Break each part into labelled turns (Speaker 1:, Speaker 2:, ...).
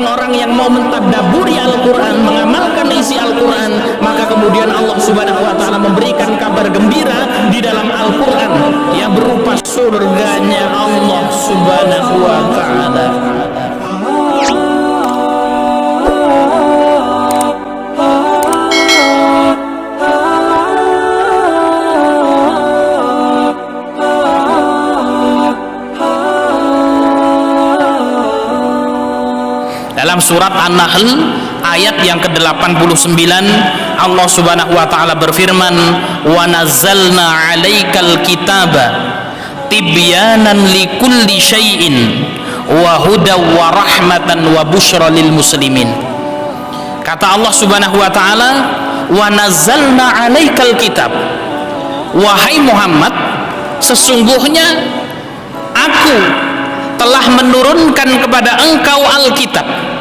Speaker 1: orang-orang yang mau mentadabburi Al-Quran, mengamalkan isi Al-Quran, maka kemudian Allah Subhanahu wa Ta'ala memberikan kabar gembira di dalam Al-Quran yang berupa surganya Allah Subhanahu wa Ta'ala. Dalam surat An-Nahl ayat yang ke-89 Allah Subhanahu wa Ta'ala berfirman, wa nazzalna 'alaikal kitaba tibyanan likulli syai'in wa hudaw wa rahmatan wa busyra lil muslimin. Kata Allah Subhanahu wa Ta'ala, wa nazzalna 'alaikal kitab, wahai Muhammad, sesungguhnya aku telah menurunkan kepada engkau Alkitab,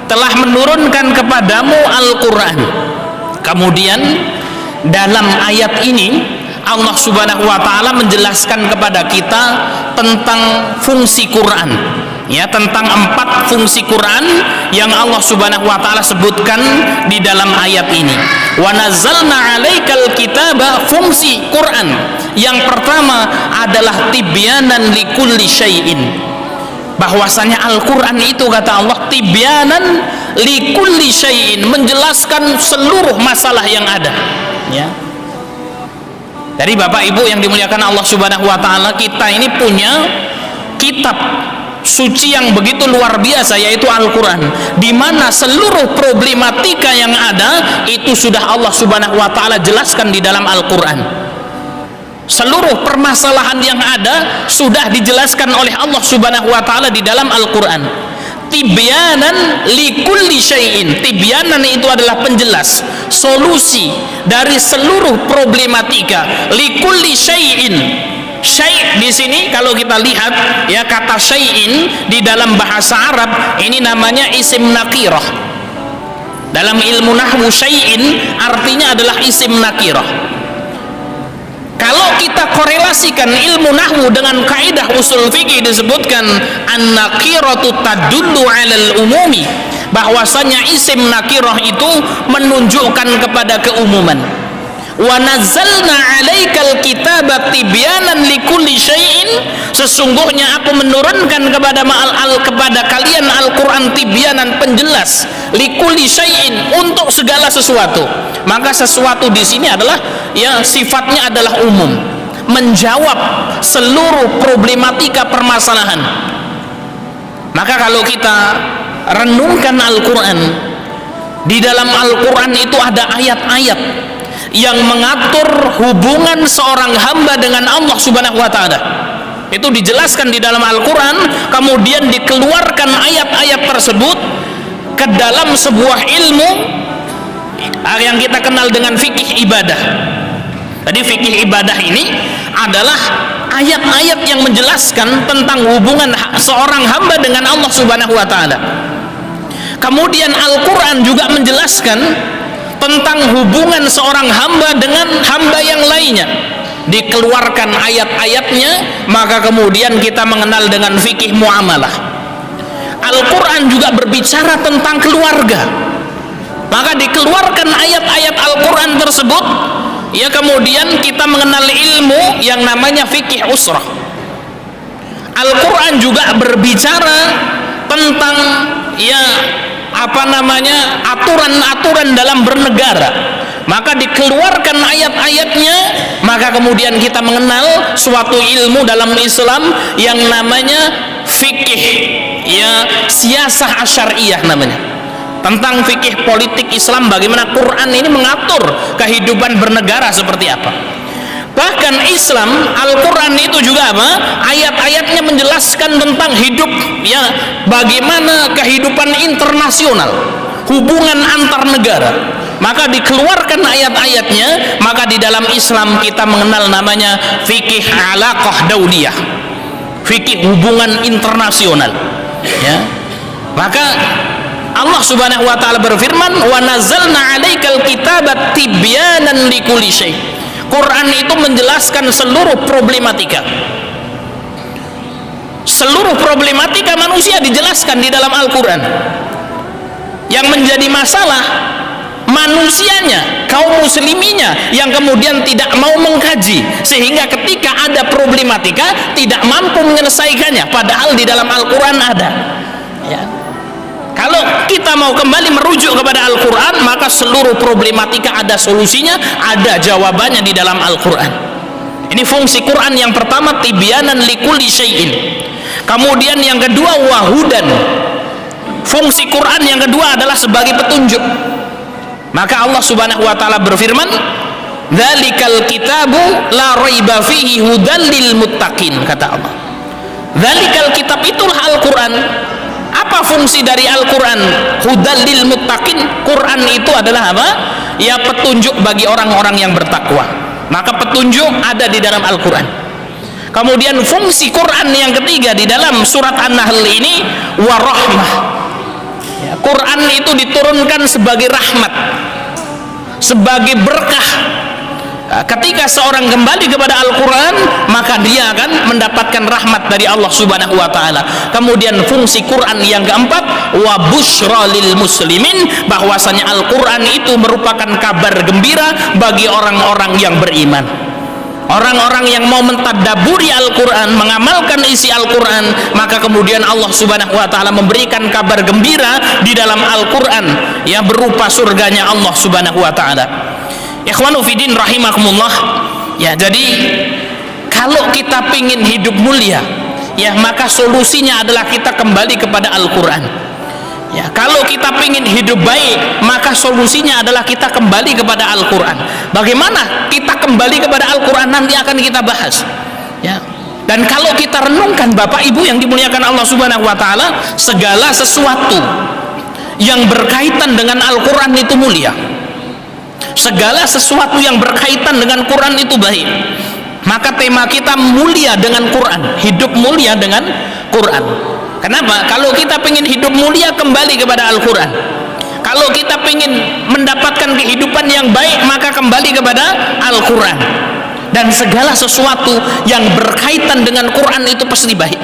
Speaker 1: telah menurunkan kepadamu Al-Quran. Kemudian dalam ayat ini Allah Subhanahu wa Ta'ala menjelaskan kepada kita tentang fungsi Quran, ya, tentang 4 fungsi Quran yang Allah Subhanahu wa Ta'ala sebutkan di dalam ayat ini. Wa nazzalna 'alaikal kitaba, fungsi Quran yang pertama adalah tibyanan likulli syai'in, bahwasanya Al-Quran itu, kata Allah, tibyanan likulli syai'in, menjelaskan seluruh masalah yang ada, ya. Dari Bapak Ibu yang dimuliakan Allah Subhanahu wa Ta'ala, kita ini punya kitab suci yang begitu luar biasa, yaitu Al-Quran, di mana seluruh problematika yang ada itu sudah Allah Subhanahu wa Ta'ala jelaskan di dalam Al-Quran. Seluruh permasalahan yang ada sudah dijelaskan oleh Allah Subhanahu wa Ta'ala di dalam Al-Quran. Tibyanan likulli syai'in, tibyanan itu adalah penjelas, solusi dari seluruh problematika. Likulli syai'in, syai' di sini kalau kita lihat, ya, kata syai'in di dalam bahasa Arab ini namanya isim nakirah. Dalam ilmu nahwu, syai'in artinya adalah isim nakirah. Kalau kita korelasikan ilmu nahwu dengan kaidah usul fikih, disebutkan an-nakiratu tadullu 'alal umumi, bahwasanya isim nakirah itu menunjukkan kepada keumuman. Wa nazzalna 'alaikal kitaba tibyanan likulli syai'in, sesungguhnya aku menurunkan kepada kalian Al-Quran tibyanan, penjelas, likulli syai'in, untuk segala sesuatu. Maka sesuatu di sini adalah, ya, sifatnya adalah umum, menjawab seluruh problematika permasalahan. Maka kalau kita renungkan Al-Quran, di dalam Al-Quran itu ada ayat-ayat yang mengatur hubungan seorang hamba dengan Allah Subhanahu wa Ta'ala. Itu dijelaskan di dalam Al-Quran, kemudian dikeluarkan ayat-ayat tersebut ke dalam sebuah ilmu yang kita kenal dengan fikih ibadah. Jadi fikih ibadah ini adalah ayat-ayat yang menjelaskan tentang hubungan seorang hamba dengan Allah Subhanahu wa Ta'ala. Kemudian Al-Quran juga menjelaskan tentang hubungan seorang hamba dengan hamba yang lainnya. Dikeluarkan ayat-ayatnya, maka kemudian kita mengenal dengan fikih muamalah. Al-Quran juga berbicara tentang keluarga, maka dikeluarkan ayat-ayat Al-Quran tersebut, ya, kemudian kita mengenal ilmu yang namanya fikih usrah. Al-Quran juga berbicara tentang, ya, aturan-aturan dalam bernegara, maka dikeluarkan ayat-ayatnya, maka kemudian kita mengenal suatu ilmu dalam Islam yang namanya fikih, ya, siyasah asyariyah namanya, tentang fikih politik Islam, bagaimana Quran ini mengatur kehidupan bernegara seperti apa. Bahkan Islam, Al-Quran itu juga apa? Ayat-ayatnya menjelaskan tentang hidup, ya, bagaimana kehidupan internasional, hubungan antar negara. Maka dikeluarkan ayat-ayatnya, maka di dalam Islam kita mengenal namanya fikih alaqah dauliyah, fikih hubungan internasional, ya. Maka Allah Subhanahu wa Ta'ala berfirman, wa nazzalna 'alaikal kitaba tibyanan likulli syai'. Quran itu menjelaskan seluruh problematika. Seluruh problematika manusia dijelaskan di dalam Al-Quran. Yang menjadi masalah manusianya, kaum musliminya yang kemudian tidak mau mengkaji, sehingga ketika ada problematika tidak mampu menyelesaikannya, padahal di dalam Al-Quran ada. Ya. Kalau kita mau kembali merujuk kepada Al-Quran, maka seluruh problematika ada solusinya, ada jawabannya di dalam Al-Quran. Ini fungsi Quran yang pertama, tibyanan likulli syai'in. Kemudian yang kedua, wahudan. Fungsi Quran yang kedua adalah sebagai petunjuk. Maka Allah Subhanahu wa taala berfirman, "Dzalikal kitabu la raiba fihi hudal lil muttaqin," kata Allah. Dzalikal kitab, itulah Al-Qur'an. Apa fungsi dari Al-Qur'an? Hudal lil muttaqin. Quran itu adalah apa? Ya, petunjuk bagi orang-orang yang bertakwa. Maka petunjuk ada di dalam Al-Qur'an. Kemudian fungsi Quran yang ketiga di dalam surat An-Nahl ini, warahmah. Ya, Quran itu diturunkan sebagai rahmat, sebagai berkah. Ketika seorang kembali kepada Al-Quran, maka dia akan mendapatkan rahmat dari Allah Subhanahu wa taala. Kemudian fungsi Quran yang keempat, wa busyra lil muslimin, bahwasanya Al-Quran itu merupakan kabar gembira bagi orang-orang yang beriman. Orang-orang yang mau mentadabburi Al-Quran, mengamalkan isi Al-Quran, maka kemudian Allah Subhanahu wa taala memberikan kabar gembira di dalam Al-Quran, ya, berupa surganya Allah Subhanahu wa taala. Ikhwanu fiddin rahimakumullah. Ya, jadi kalau kita pingin hidup mulia, ya, maka solusinya adalah kita kembali kepada Al-Quran. Ya, kalau kita pingin hidup baik, maka solusinya adalah kita kembali kepada Al-Quran. Bagaimana kita kembali kepada Al-Quran nanti akan kita bahas. Ya. Dan kalau kita renungkan, Bapak Ibu yang dimuliakan Allah Subhanahu wa taala, segala sesuatu yang berkaitan dengan Al-Quran itu mulia. Segala sesuatu yang berkaitan dengan Quran itu baik. Maka tema kita mulia dengan Quran, hidup mulia dengan Quran. Kenapa? Kalau kita ingin hidup mulia, kembali kepada Al-Quran. Kalau kita ingin mendapatkan kehidupan yang baik, maka kembali kepada Al-Quran. Dan segala sesuatu yang berkaitan dengan Quran itu pasti baik.